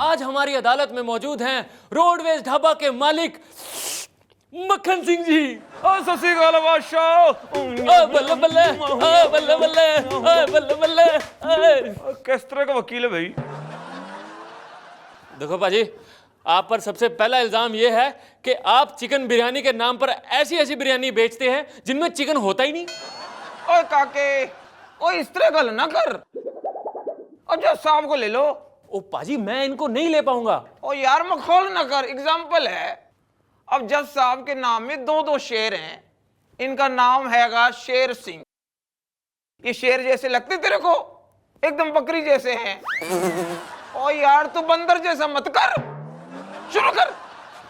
आज हमारी अदालत में मौजूद हैं रोडवेज ढाबा के मालिक मक्खन सिंह जी। ससी गाल बादशाह, बल्ले बल्ले, बल्ले बल्ले, बल्ले बल्ले। किस तरह का वकील है भाई? देखो पाजी, आप पर सबसे पहला इल्जाम यह है कि आप चिकन बिरयानी के नाम पर ऐसी ऐसी बिरयानी बेचते हैं जिनमें चिकन होता ही नहीं। ओए काके, ओए इस तरह गल ना कर। और जज साहब को ले लो। ओ पाजी, मैं इनको नहीं ले पाऊंगा। ओ यार मखौल ना कर, एग्जाम्पल है। अब जज साहब के नाम में दो दो शेर हैं। इनका नाम हैगा शेर सिंह। ये शेर जैसे लगते तेरे को? एकदम बकरी जैसे हैं। ओ यार तू बंदर जैसा मत कर, शुरू कर।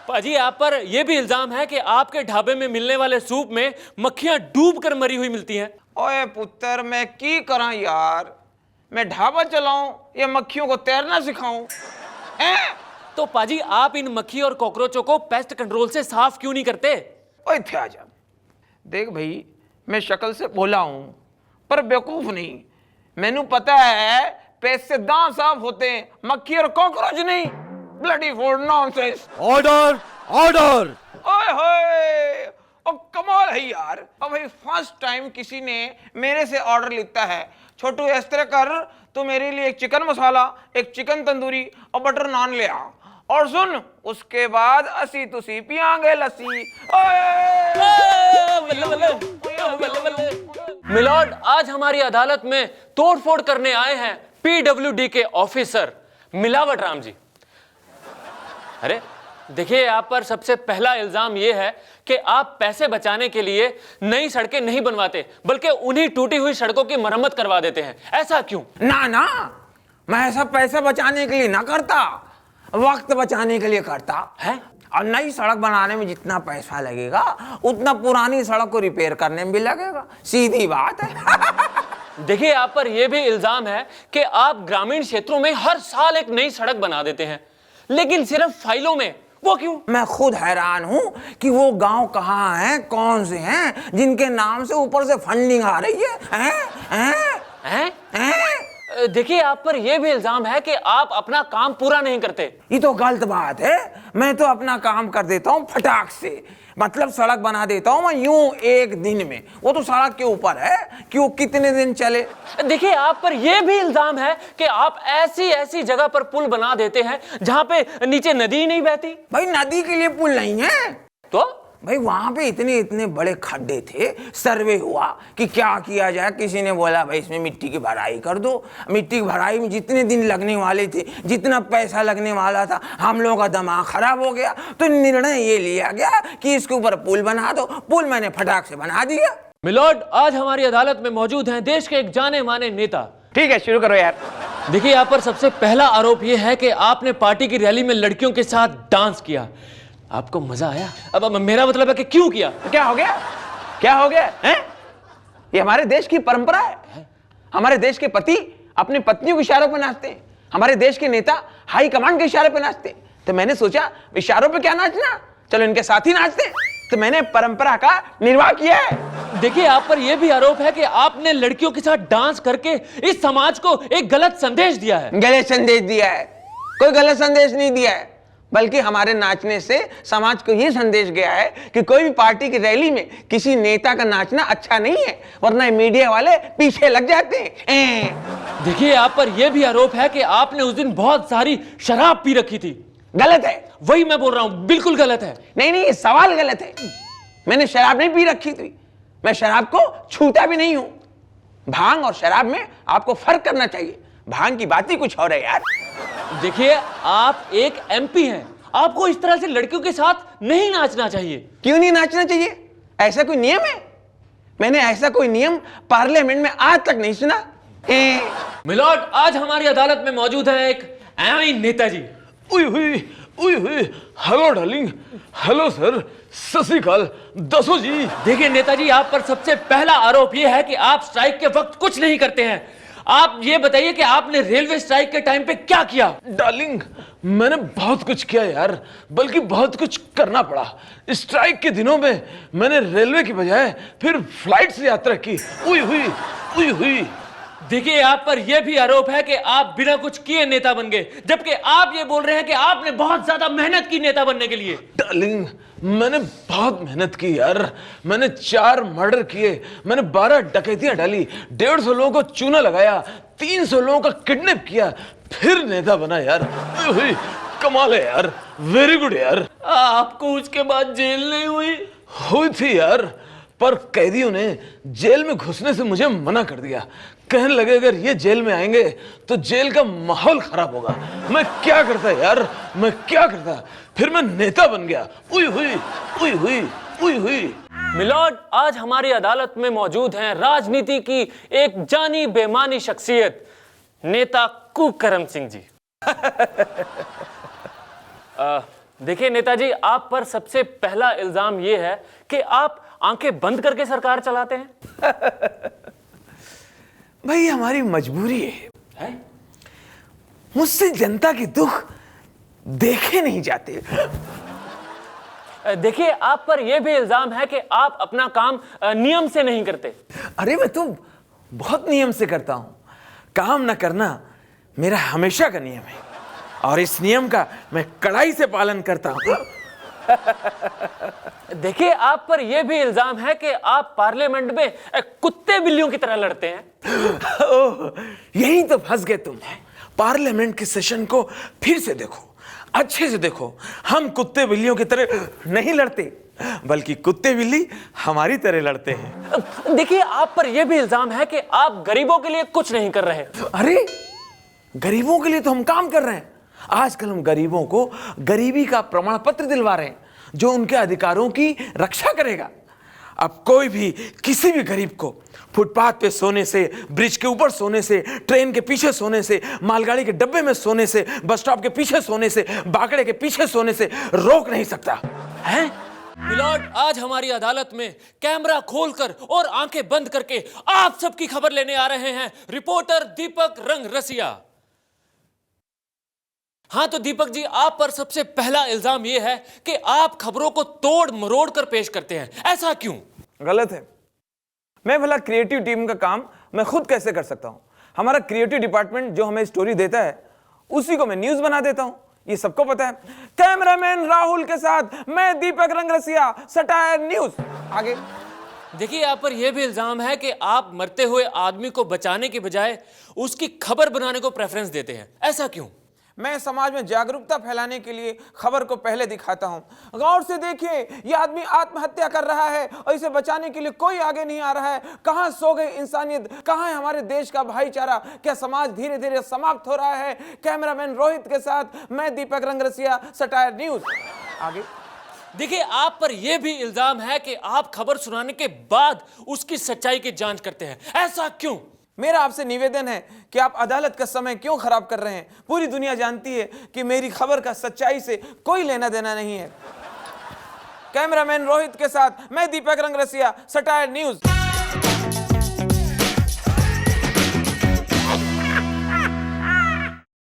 पाजी, आप पर यह भी इल्जाम है कि आपके ढाबे में मिलने वाले सूप में मक्खियां डूब कर मरी हुई मिलती हैं। ओए पुत्र, मैं की करा यार? मैं ढाबा चलाऊं या मक्खियों को तैरना सिखाऊं? तो पाजी, आप इन मक्खी और कॉकरोचों को पेस्ट कंट्रोल से साफ क्यों नहीं करते? ओए थे आजा। देख भाई, मैं शक्ल से भोला हूं पर बेवकूफ नहीं। मैनू पता है पेस्ट से दांत साफ होते हैं, मक्खी और कॉकरोच नहीं। Bloody food nonsense. Order order. ओए होए, ओ कमाल है यार। अब भाई फर्स्ट टाइम किसी ने मेरे से ऑर्डर लेता है। छोटू इस तरह कर, तू मेरे लिए एक चिकन मसाला, एक चिकन तंदूरी और बटर नान ले आ। और सुन, उसके बाद असी तुसी पियांगे लस्सी। मिलॉर्ड, आज हमारी अदालत में तोड़फोड़ करने आए हैं पीडब्ल्यूडी के ऑफिसर मिलावट राम जी। अरे देखिए, आप पर सबसे पहला इल्जाम यह है कि आप पैसे बचाने के लिए नई सड़कें नहीं बनवाते, बल्कि उन्हीं टूटी हुई सड़कों की मरम्मत करवा देते हैं। ऐसा क्यों? ना ना, मैं ऐसा पैसा बचाने के लिए ना करता, वक्त बचाने के लिए करता है। और नई सड़क बनाने में जितना पैसा लगेगा उतना पुरानी सड़क को रिपेयर करने में भी लगेगा। सीधी बात है। देखिए, आप पर यह भी इल्जाम है कि आप ग्रामीण क्षेत्रों में हर साल एक नई सड़क बना देते हैं, लेकिन सिर्फ फाइलों में। वो क्यों? मैं खुद हैरान हूं कि वो गांव कहाँ हैं, कौन से हैं जिनके नाम से ऊपर से फंडिंग आ रही है। हैं? देखिए, आप पर यह भी इल्जाम है कि आप अपना काम पूरा नहीं करते। ये तो गलत बात है। मैं तो अपना काम कर देता हूँ फटाक से। मतलब सड़क बना देता हूँ मैं यूं एक दिन में। वो तो सड़क के ऊपर है कि वो कितने दिन चले। देखिए, आप पर यह भी इल्जाम है कि आप ऐसी ऐसी जगह पर पुल बना देते हैं जहां पे नीचे नदी नहीं बहती। भाई नदी के लिए पुल नहीं है तो भाई वहां पे इतने इतने बड़े खड्डे थे। सर्वे हुआ कि क्या किया जाए। किसी ने बोला भाई इसमें मिट्टी की भराई कर दो। मिट्टी की भराई में जितने दिन लगने वाले थे, जितना पैसा लगने वाला था, हम लोगों का दिमाग खराब हो गया। तो निर्णय ये लिया गया कि इसके ऊपर पुल बना दो। पुल मैंने फटाक से बना दिया। मिलॉर्ड, आज हमारी अदालत में मौजूद हैं देश के एक जाने माने नेता। ठीक है, शुरू करो यार। देखिए, यहाँ पर सबसे पहला आरोप यह है कि आपने पार्टी की रैली में लड़कियों के साथ डांस किया। आपको मजा आया? अब मेरा मतलब है कि क्यों किया? क्या हो गया? क्या हो गया है? ये हमारे देश की परंपरा है। हमारे देश के पति अपनी पत्नियों के इशारों पर नाचते हैं। हमारे देश के नेता हाई कमांड के इशारे पर नाचते हैं। तो मैंने सोचा इशारों पे क्या नाचना, चलो इनके साथ ही नाचते हैं। तो मैंने परंपरा का निर्वाह किया है। देखिए, आप पर यह भी आरोप है कि आपने लड़कियों के साथ डांस करके इस समाज को एक गलत संदेश दिया है। गलत संदेश दिया है? कोई गलत संदेश नहीं दिया है, बल्कि हमारे नाचने से समाज को यह संदेश गया है कि कोई भी पार्टी की रैली में किसी नेता का नाचना अच्छा नहीं है, वरना मीडिया वाले पीछे लग जाते हैं। देखिए, आप पर यह भी आरोप है कि आपने उस दिन बहुत सारी शराब पी रखी थी। गलत है। वही मैं बोल रहा हूं, बिल्कुल गलत है। नहीं नहीं, ये सवाल गलत है। मैंने शराब नहीं पी रखी थी। मैं शराब को छूता भी नहीं हूं। भांग और शराब में आपको फर्क करना चाहिए। भांग की बात ही कुछ और है यार। देखिए, आप एक एमपी हैं, आपको इस तरह से लड़कियों के साथ नहीं नाचना चाहिए। क्यों नहीं नाचना चाहिए? ऐसा कोई नियम है? मैंने ऐसा कोई नियम पार्लियामेंट में आज तक नहीं सुना। मिलॉर्ड, आज हमारी अदालत में मौजूद है एक Netaji. Hello darling. Hello sir, सत श्री अकाल। दसो जी। देखिए नेताजी, आप पर सबसे पहला आरोप यह है कि आप स्ट्राइक के वक्त कुछ नहीं करते हैं। आप ये बताइए कि आपने रेलवे स्ट्राइक के टाइम पे क्या किया? डार्लिंग, मैंने बहुत कुछ किया यार, बल्कि बहुत कुछ करना पड़ा। स्ट्राइक के दिनों में मैंने रेलवे की बजाय फिर फ्लाइट से यात्रा की। उई हुई। देखिए आप पर यह भी आरोप है कि आप बिना कुछ किए नेता बन गए, जबकि आप ये बोल रहे हैं कि आपने बहुत ज्यादा मेहनत की नेता बनने के लिए। डार्लिंग, मैंने बहुत मेहनत की यार। मैंने 4 मर्डर किए, मैंने 12 डकैतियां डाली, 150 लोगों को चूना लगाया, 300 लोगों का किडनैप किया, फिर नेता बना यार। कमाल है यार, वेरी गुड यार। आपको उसके बाद जेल नहीं हुई? हुई थी यार, पर कैदियों ने जेल में घुसने से मुझे मना कर दिया। कहने लगे अगर ये जेल में आएंगे तो जेल का माहौल खराब होगा। मैं क्या करता यार, मैं क्या करता। फिर मैं नेता बन गया। उई हुई, उई हुई, उई हुई। मिलॉर्ड, आज हमारी अदालत में मौजूद हैं राजनीति की एक जानी बेमानी शख्सियत, नेता कुकरम सिंह जी। देखिए नेताजी, आप पर सबसे पहला इल्जाम यह है कि आप आंखें बंद करके सरकार चलाते हैं। भाई हमारी मजबूरी है? मुझसे जनता के दुख देखे नहीं जाते। देखिए आप पर यह भी इल्जाम है कि आप अपना काम नियम से नहीं करते। अरे मैं तो बहुत नियम से करता हूं। काम ना करना मेरा हमेशा का नियम है और इस नियम का मैं कड़ाई से पालन करता हूं। देखिए आप पर यह भी इल्जाम है कि आप पार्लियामेंट में कुत्ते बिल्लियों की तरह लड़ते हैं। ओह, यही तो फंस गए तुम। पार्लियामेंट के सेशन को फिर से देखो, अच्छे से देखो। हम कुत्ते बिल्लियों की तरह नहीं लड़ते, बल्कि कुत्ते बिल्ली हमारी तरह लड़ते हैं। देखिए आप पर यह भी इल्जाम है कि आप गरीबों के लिए कुछ नहीं कर रहे। अरे गरीबों के लिए तो हम काम कर रहे हैं। आजकल हम गरीबों को गरीबी का प्रमाण पत्र दिलवा रहे हैं जो उनके अधिकारों की रक्षा करेगा। अब कोई भी किसी भी गरीब को फुटपाथ पे सोने से, ब्रिज के ऊपर सोने से, ट्रेन के पीछे सोने से, मालगाड़ी के डब्बे में सोने से, बस स्टॉप के पीछे सोने से, बाकड़े के पीछे सोने से रोक नहीं सकता है। मिलॉर्ड, आज हमारी अदालत में कैमरा खोलकर और आंखें बंद करके आप सबकी खबर लेने आ रहे हैं रिपोर्टर दीपक रंगरसिया। हाँ तो दीपक जी, आप पर सबसे पहला इल्जाम यह है कि आप खबरों को तोड़ मरोड़ कर पेश करते हैं। ऐसा क्यों? गलत है। मैं भला क्रिएटिव टीम का काम मैं खुद कैसे कर सकता हूं? हमारा क्रिएटिव डिपार्टमेंट जो हमें स्टोरी देता है उसी को मैं न्यूज बना देता हूं, ये सबको पता है। कैमरामैन राहुल के साथ मैं दीपक रंगरसिया, सटायर न्यूज। आगे देखिए आप पर यह भी इल्जाम है कि आप मरते हुए आदमी को बचाने के बजाय उसकी खबर बनाने को प्रेफरेंस देते हैं। ऐसा क्यों? मैं समाज में जागरूकता फैलाने के लिए खबर को पहले दिखाता हूं। गौर से देखिए, ये आदमी आत्महत्या कर रहा है और इसे बचाने के लिए कोई आगे नहीं आ रहा है। कहां सो गई इंसानियत? कहां है हमारे देश का भाईचारा? क्या समाज धीरे धीरे समाप्त हो रहा है? कैमरामैन रोहित के साथ मैं दीपक रंगरसिया, सटायर न्यूज। आगे देखिए आप पर यह भी इल्जाम है कि आप खबर सुनाने के बाद उसकी सच्चाई की जांच करते हैं। ऐसा क्यों? मेरा आपसे निवेदन है कि आप अदालत का समय क्यों खराब कर रहे हैं? पूरी दुनिया जानती है कि मेरी खबर का सच्चाई से कोई लेना देना नहीं है। कैमरामैन रोहित के साथ मैं दीपक रंगरसिया, सटायर न्यूज।